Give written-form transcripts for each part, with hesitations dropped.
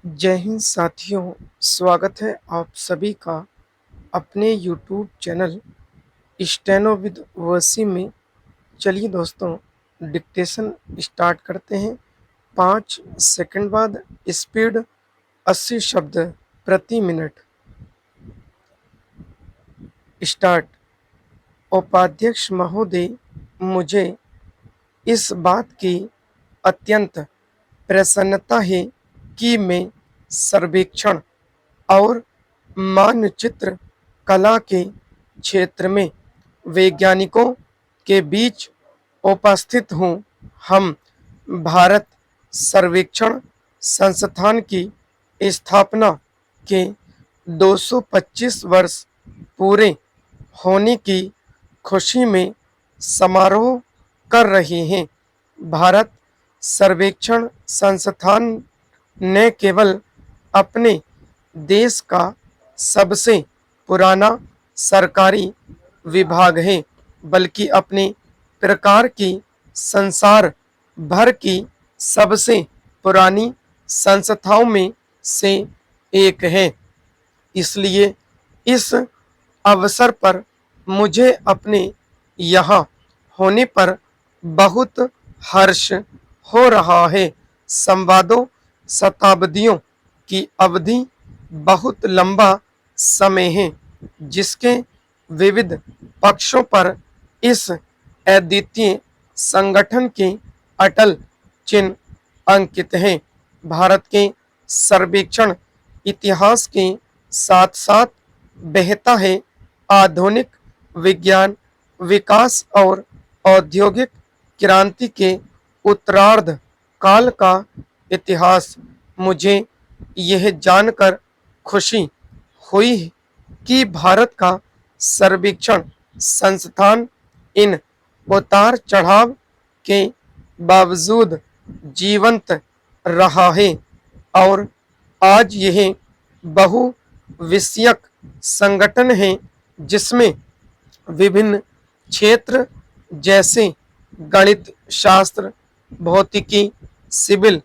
जय हिंद साथियों, स्वागत है आप सभी का अपने YouTube channel steno with Wasim में। चलिए दोस्तों, डिक्टेशन स्टार्ट करते हैं। 5 सेकंड बाद स्पीड 80 शब्द प्रति मिनट। स्टार्ट। उपाध्यक्ष महोदय, मुझे इस बात की अत्यंत प्रसन्नता है कि मैं सर्वेक्षण और मानचित्र कला के क्षेत्र में वैज्ञानिकों के बीच उपस्थित हूँ। हम भारत सर्वेक्षण संस्थान की स्थापना के 225 वर्ष पूरे होने की खुशी में समारोह कर रहे हैं। भारत सर्वेक्षण संस्थान न केवल अपने देश का सबसे पुराना सरकारी विभाग है, बल्कि अपने प्रकार की संसार भर की सबसे पुरानी संस्थाओं में से एक है। इसलिए इस अवसर पर मुझे अपने यहाँ होने पर बहुत हर्ष हो रहा है। संवादों शताब्दियों की अवधि बहुत लंबा समय है, जिसके विविध पक्षों पर इस अद्वितीय संगठन के अटल चिन्ह अंकित हैं। भारत के सर्वेक्षण इतिहास के साथ साथ बहता है आधुनिक विज्ञान विकास और औद्योगिक क्रांति के उत्तरार्ध काल का इतिहास। मुझे यह जानकर खुशी हुई कि भारत का सर्वेक्षण संस्थान इन उतार चढ़ाव के बावजूद जीवंत रहा है और आज यह बहुविषयक संगठन है, जिसमें विभिन्न क्षेत्र जैसे गणित शास्त्र, भौतिकी, सिविल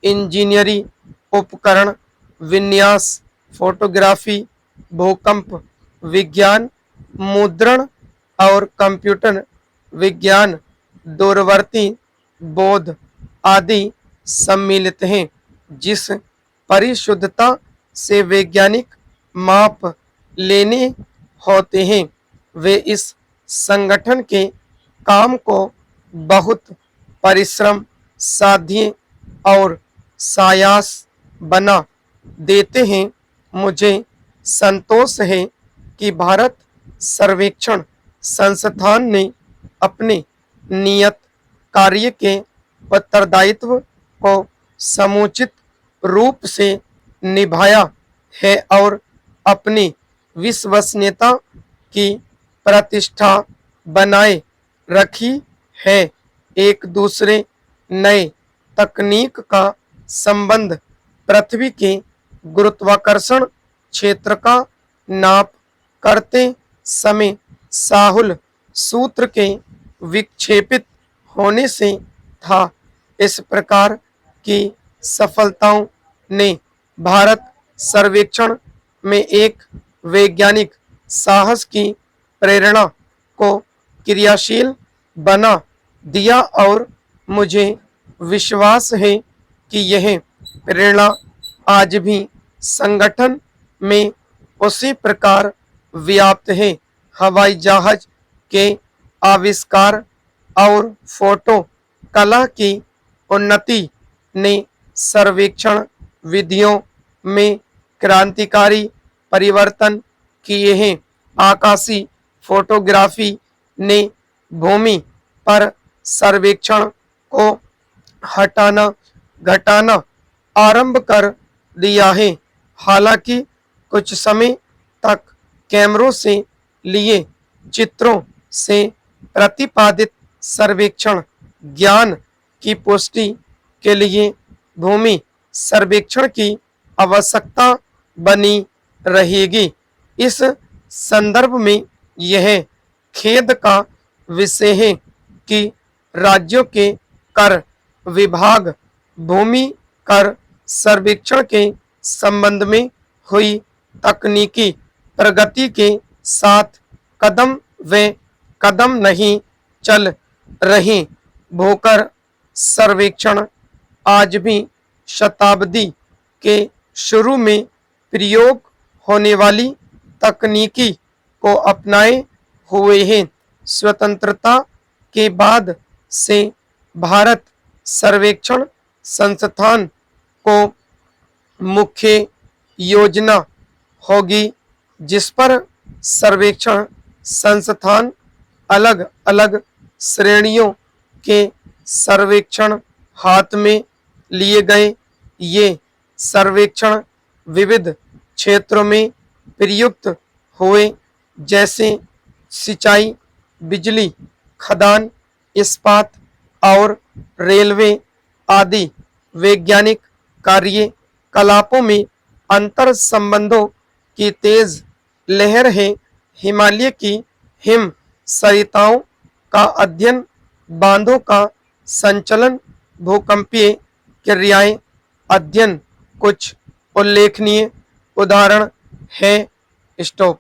इंजीनियरिंग, उपकरण विन्यास, फोटोग्राफी, भूकंप विज्ञान, मुद्रण और कंप्यूटर विज्ञान, दूरवर्ती बोध आदि सम्मिलित हैं। जिस परिशुद्धता से वैज्ञानिक माप लेने होते हैं, वे इस संगठन के काम को बहुत परिश्रम साध्य और सायास बना देते हैं। मुझे संतोष है कि भारत सर्वेक्षण संस्थान ने अपने नियत कार्य के उत्तरदायित्व को समुचित रूप से निभाया है और अपनी विश्वसनीयता की प्रतिष्ठा बनाए रखी है। एक दूसरे नए तकनीक का संबंध पृथ्वी के गुरुत्वाकर्षण क्षेत्र का नाप करते समय साहुल सूत्र के विक्षेपित होने से था। इस प्रकार की सफलताओं ने भारत सर्वेक्षण में एक वैज्ञानिक साहस की प्रेरणा को क्रियाशील बना दिया और मुझे विश्वास है कि यह प्रेरणा आज भी संगठन में उसी प्रकार व्याप्त है। हवाई जहाज के आविष्कार और फोटो कला की उन्नति ने सर्वेक्षण विधियों में क्रांतिकारी परिवर्तन किए हैं। आकाशीय फोटोग्राफी ने भूमि पर सर्वेक्षण को हटाना घटाना आरंभ कर दिया है। हालांकि कुछ समय तक कैमरों से लिए चित्रों से प्रतिपादित सर्वेक्षण ज्ञान की पुष्टि के लिए भूमि सर्वेक्षण की आवश्यकता बनी रहेगी। इस संदर्भ में यह खेद का विषय है कि राज्यों के कर विभाग भूमि कर सर्वेक्षण के संबंध में हुई तकनीकी प्रगति के साथ कदम व कदम नहीं चल रही भूकर सर्वेक्षण आज भी शताब्दी के शुरू में प्रयोग होने वाली तकनीकी को अपनाए हुए हैं। स्वतंत्रता के बाद से भारत सर्वेक्षण संस्थान को मुख्य योजना होगी जिस पर सर्वेक्षण संस्थान अलग अलग श्रेणियों के सर्वेक्षण हाथ में लिए गए। ये सर्वेक्षण विविध क्षेत्रों में प्रयुक्त हुए जैसे सिंचाई, बिजली, खदान, इस्पात और रेलवे आदि वैज्ञानिक कार्यकलापों में अंतर संबंधों की तेज लहर है। हिमालय की हिम सरिताओं का अध्ययन, बांधों का संचलन, भूकंपीय क्रियाएं अध्ययन कुछ उल्लेखनीय उदाहरण है। स्टॉप।